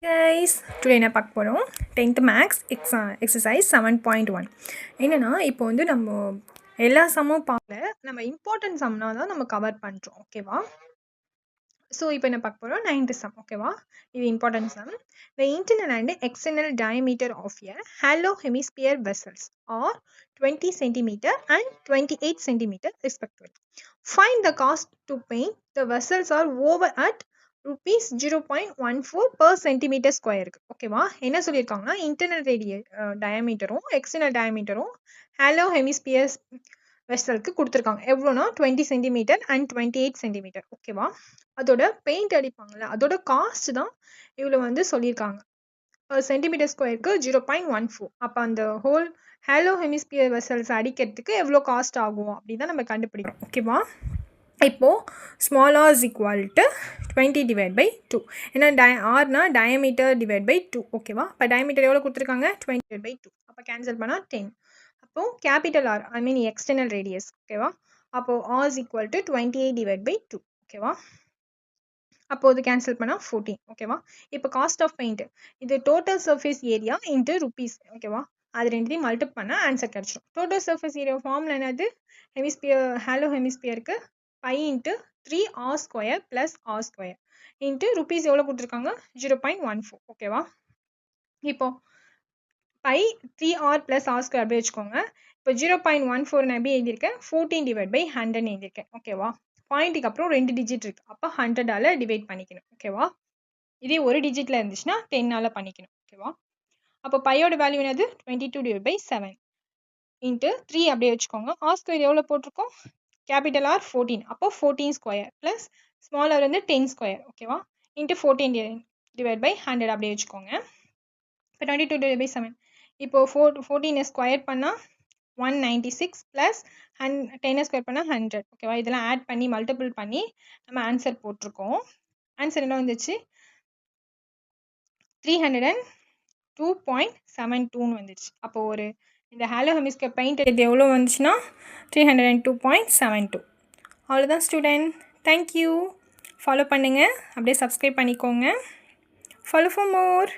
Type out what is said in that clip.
guys, today என்ன பார்க்க போகிறோம் 10th மேக்ஸ் எக்ஸசைஸ் 7.1 என்னென்னா இப்போ வந்து நம்ம எல்லா சம்மும் பார்க்கல, நம்ம இம்பார்ட்டன்ட் சம்னா தான் நம்ம கவர் பண்ணுறோம். ஓகேவா? ஸோ இப்போ என்ன பார்க்க போகிறோம் 9th சம். ஓகேவா? இது important sum. The internal and external diameter of a hollow hemisphere vessels are 20 cm and 28 cm respectively. Find the cost to paint the vessels are over at rupees 0.14 per centimeter square. ஓகேவா? என்ன சொல்லியிருக்காங்கன்னா internal டயமீட்டரும் external டயமீட்டரும் hollow hemispheres வெசலுக்கு கொடுத்துருக்காங்க. எவ்வளோனா 20 centimetre and 28 centimetre. ஓகேவா? அதோட paint அடிப்பாங்கள்ல, அதோட cost தான் இவ்வளோ வந்து சொல்லியிருக்காங்க. சென்டிமீட்டர் ஸ்கொயருக்கு 0.14. அப்போ அந்த ஹோல் ஹாலோ ஹெமிஸ்பியர் வெசல்ஸ் அடிக்கிறதுக்கு எவ்வளோ காஸ்ட் ஆகும் அப்படின்னு தான் நம்ம கண்டுபிடிக்கிறோம். ஓகேவா? இப்போது small r is equal to 20 divide by 2. ஏன்னா ஆர்னா டயமீட்டர் டிவைட் பை 2. ஓகேவா? இப்போ டயமீட்டர் எவ்வளோ கொடுத்துருக்காங்க 20 டிவைட் பை 2. அப்போ கேன்சல் பண்ணால் 10. அப்போது capital R I mean external radius. ஓகேவா? அப்போது R is equal to 28 divide by 2. ஓகேவா? அப்போது கேன்சல் பண்ணால் 14. ஓகேவா? இப்போ காஸ்ட் ஆஃப் பெயிண்ட் இது total surface area into rupees. ஓகேவா? அது ரெண்டுத்தையும் மல்டிப் பண்ணால் ஆன்சர் கிடச்சிடும். டோட்டல் சர்ஃபேஸ் ஏரியா ஃபார்முலா என்னது? ஹெமிஸ்பியர் ஹாலோ ஹெமிஸ்பியருக்கு pi into 3r square plus R square into rupees எவ்வளோ கொடுத்துருக்காங்க 0.14. ஓகேவா? இப்போ by 3r plus R square அப்படியே வச்சுக்கோங்க. இப்போ 0.14 நான் எப்படி எழுதியிருக்கேன் 14 டிவைட் பை 100 எழுதியிருக்கேன். ஓகேவா? பாயிண்ட்டுக்கு அப்புறம் 2 டிஜிட் இருக்குது. அப்போ 100ஆல் டிவைட் பண்ணிக்கணும். ஓகேவா? இதே ஒரு டிஜிட்டில் இருந்துச்சுன்னா 10ஆல் பண்ணிக்கணும். ஓகேவா? அப்போ பையோட வேல்யூ என்னது 22 டிவைட் பை 7 இன்ட்டு 3 அப்படியே வச்சுக்கோங்க. ஆர் ஸ்கொயர் எவ்வளோ போட்டிருக்கோம் கேபிட்டல் ஆர் 14. அப்போ 14 ஸ்கொயர் ப்ளஸ் ஸ்மால் ஆர் வந்து 10 ஸ்கொயர். ஓகேவா? இன்ட்டு 14 டிவைட் பை 100 அப்படியே வச்சுக்கோங்க. இப்போ 22 டிவைட் பை 7 இப்போது 14 ஸ்கொயர் பண்ணால் 196 ப்ளஸ் 10 ஸ்கொயர் பண்ணால் 100. ஓகேவா? இதெல்லாம் ஆட் பண்ணி மல்டிபிள் பண்ணி நம்ம ஆன்சர் போட்டிருக்கோம். ஆன்சர் என்ன வந்துச்சு 302.72 வந்துச்சு. அப்போது ஒரு இந்த ஹாலோ ஹெமிஸ்பியர் பெயிண்ட் இது எவ்வளோ வந்துச்சுன்னா 302.72. அவ்வளோதான் ஸ்டூடெண்ட். தேங்க்யூ. ஃபாலோ பண்ணுங்கள், அப்படியே சப்ஸ்கிரைப் பண்ணிக்கோங்க. Follow for more.